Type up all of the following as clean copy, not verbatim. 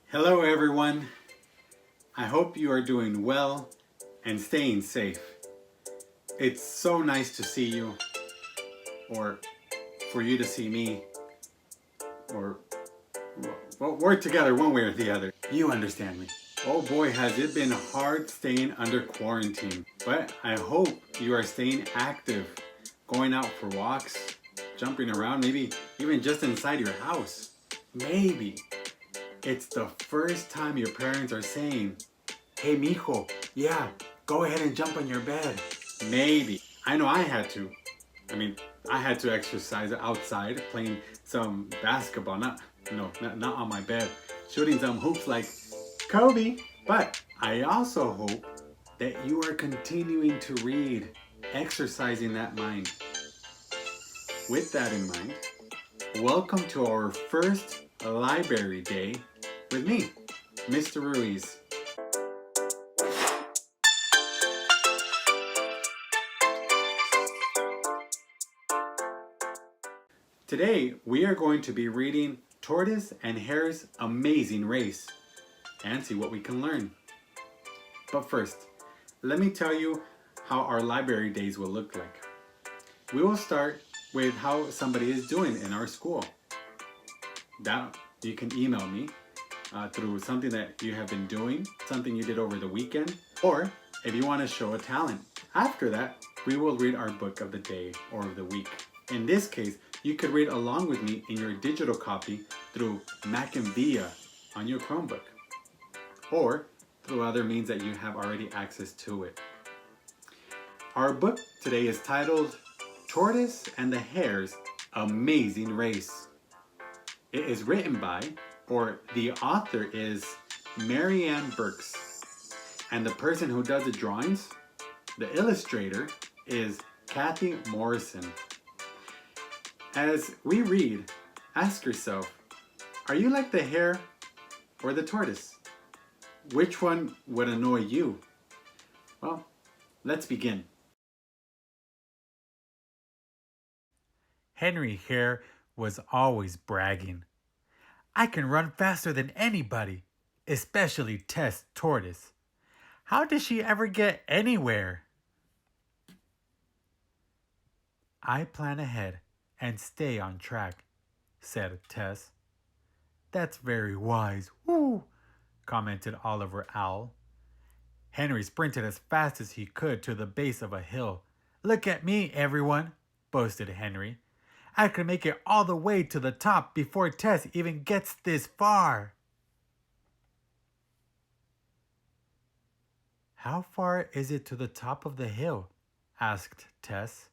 Hello everyone. I hope you are doing well and staying safe. It's so nice to see you, or for you to see me, or well, we're together one way or the other. You understand me. Oh boy, has it been hard staying under quarantine. But I hope you are staying active, going out for walks, jumping around, maybe even just inside your house. Maybe it's the first time your parents are saying, "Hey mijo, yeah, go ahead and jump on your bed." Maybe. I know I had to. I had to exercise outside, playing some basketball. Not on my bed. Shooting some hoops like Kobe. But I also hope that you are continuing to read, exercising that mind. With that in mind, welcome to our first library day with me, Mr. Ruiz. Today, we are going to be reading Tortoise and Hare's Amazing Race and see what we can learn. But first, let me tell you how our library days will look like. We will start with how somebody is doing in our school. That you can email me through something that you have been doing, something you did over the weekend, or if you want to show a talent. After that, we will read our book of the day or of the week. In this case, you could read along with me in your digital copy through MackinVia on your Chromebook, or through other means that you have already access to it. Our book today is titled Tortoise and the Hare's Amazing Race. It is written by, or the author is, Marianne Berkes. And the person who does the drawings, the illustrator, is Cathy Morrison. As we read, ask yourself, are you like the hare or the tortoise? Which one would annoy you? Well, let's begin. Henry Hare was always bragging. I can run faster than anybody, especially Tess Tortoise. How does she ever get anywhere? I plan ahead and stay on track, said Tess. That's very wise, woo, commented Oliver Owl. Henry sprinted as fast as he could to the base of a hill. Look at me, everyone, boasted Henry. I can make it all the way to the top before Tess even gets this far. How far is it to the top of the hill? Asked Tess.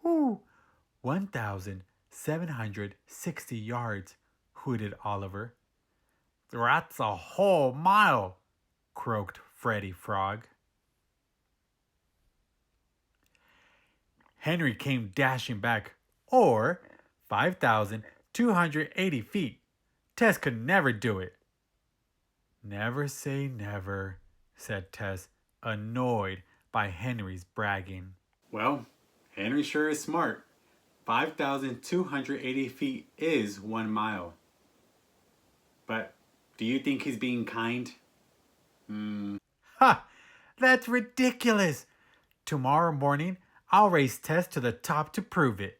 1,760 yards, hooted Oliver. That's a whole mile, croaked Freddy Frog. Henry came dashing back, or 5,280 feet. Tess could never do it. Never say never, said Tess, annoyed by Henry's bragging. Well, Henry sure is smart. 5,280 feet is 1 mile. But do you think he's being kind? Ha! That's ridiculous! Tomorrow morning, I'll race Tess to the top to prove it.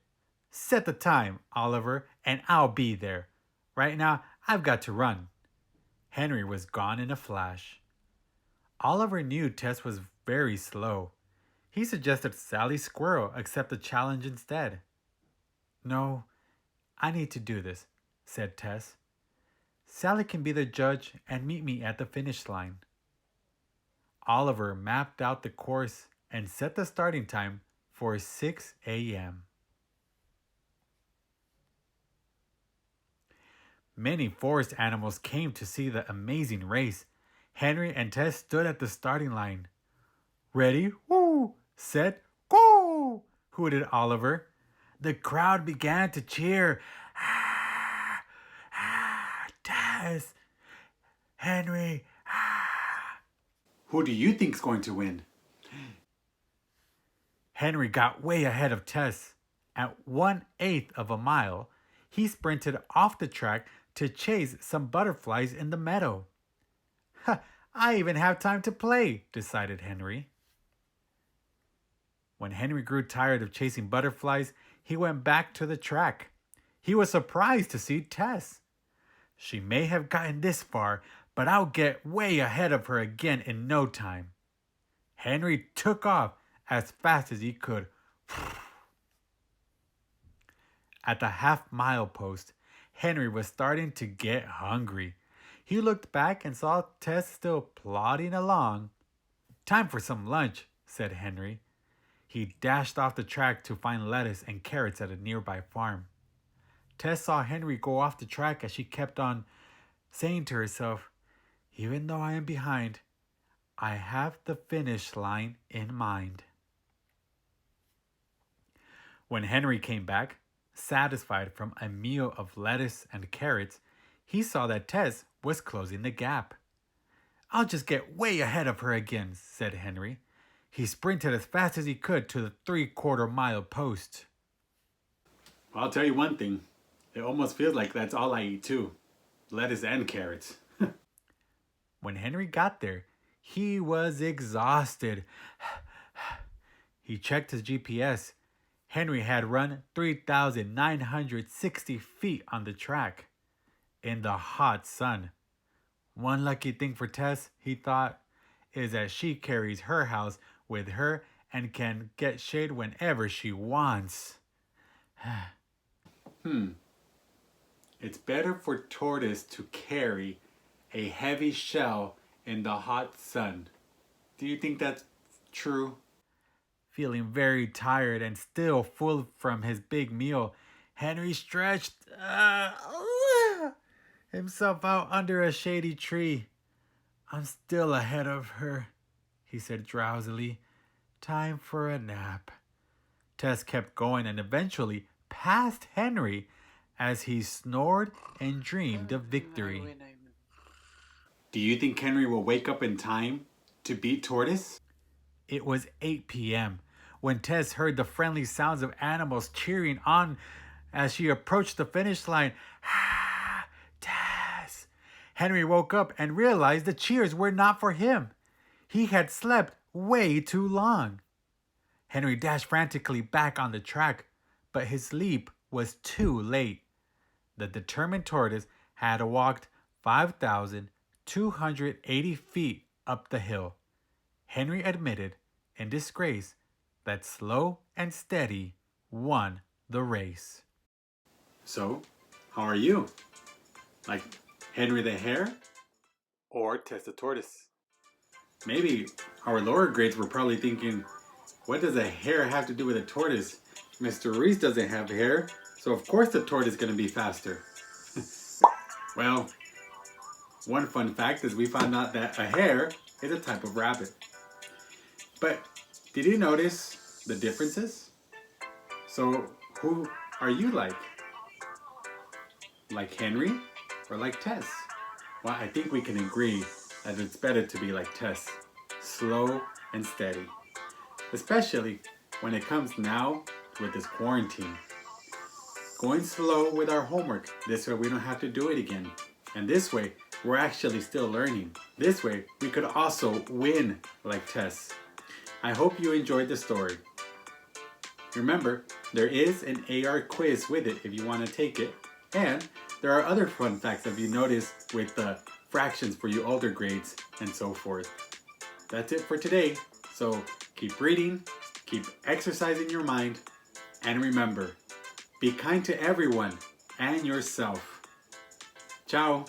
Set the time, Oliver, and I'll be there. Right now, I've got to run. Henry was gone in a flash. Oliver knew Tess was very slow. He suggested Sally Squirrel accept the challenge instead. No, I need to do this, said Tess. Sally can be the judge and meet me at the finish line. Oliver mapped out the course and set the starting time for 6 a.m. Many forest animals came to see the amazing race. Henry and Tess stood at the starting line. Ready? Woo! Set, go! Hooted Oliver. The crowd began to cheer. Ah, ah, Tess! Henry! Ah. Who do you think's going to win? Henry got way ahead of Tess. At 1/8 of a mile, he sprinted off the track to chase some butterflies in the meadow. Ha, I even have time to play, decided Henry. When Henry grew tired of chasing butterflies, he went back to the track. He was surprised to see Tess. She may have gotten this far, but I'll get way ahead of her again in no time. Henry took off as fast as he could. At the half-mile post, Henry was starting to get hungry. He looked back and saw Tess still plodding along. Time for some lunch, said Henry. He dashed off the track to find lettuce and carrots at a nearby farm. Tess saw Henry go off the track as she kept on saying to herself, even though I am behind, I have the finish line in mind. When Henry came back, satisfied from a meal of lettuce and carrots, he saw that Tess was closing the gap. I'll just get way ahead of her again, said Henry. He sprinted as fast as he could to the 3/4-mile post. I'll tell you one thing. It almost feels like that's all I eat too. Lettuce and carrots. When Henry got there, he was exhausted. He checked his GPS. Henry had run 3,960 feet on the track in the hot sun. One lucky thing for Tess, he thought, is that she carries her house with her and can get shade whenever she wants. It's better for Tortoise to carry a heavy shell in the hot sun. Do you think that's true? Feeling very tired and still full from his big meal, Henry stretched himself out under a shady tree. I'm still ahead of her, he said drowsily. Time for a nap. Tess kept going and eventually passed Henry as he snored and dreamed of victory. Do you think Henry will wake up in time to beat Tortoise? It was 8 p.m. when Tess heard the friendly sounds of animals cheering on as she approached the finish line. Ah, Tess! Henry woke up and realized the cheers were not for him. He had slept way too long. Henry dashed frantically back on the track, but his leap was too late. The determined Tortoise had walked 5,280 feet up the hill. Henry admitted, in disgrace, that slow and steady won the race. So, how are you? Like Henry the Hare? Or Tess the Tortoise? Maybe our lower grades were probably thinking, what does a hare have to do with a tortoise? Mr. Ruiz doesn't have hair, so of course the tortoise is going to be faster. Well, one fun fact is we found out that a hare is a type of rabbit. But did you notice the differences? So who are you like? Like Henry or like Tess? Well, I think we can agree that it's better to be like Tess. Slow and steady. Especially when it comes now with this quarantine. Going slow with our homework. This way we don't have to do it again. And this way, we're actually still learning. This way, we could also win like Tess. I hope you enjoyed the story. Remember, there is an AR quiz with it if you want to take it. And there are other fun facts that you notice with the fractions for you older grades and so forth. That's it for today. So keep reading, keep exercising your mind, and remember, be kind to everyone and yourself. Ciao.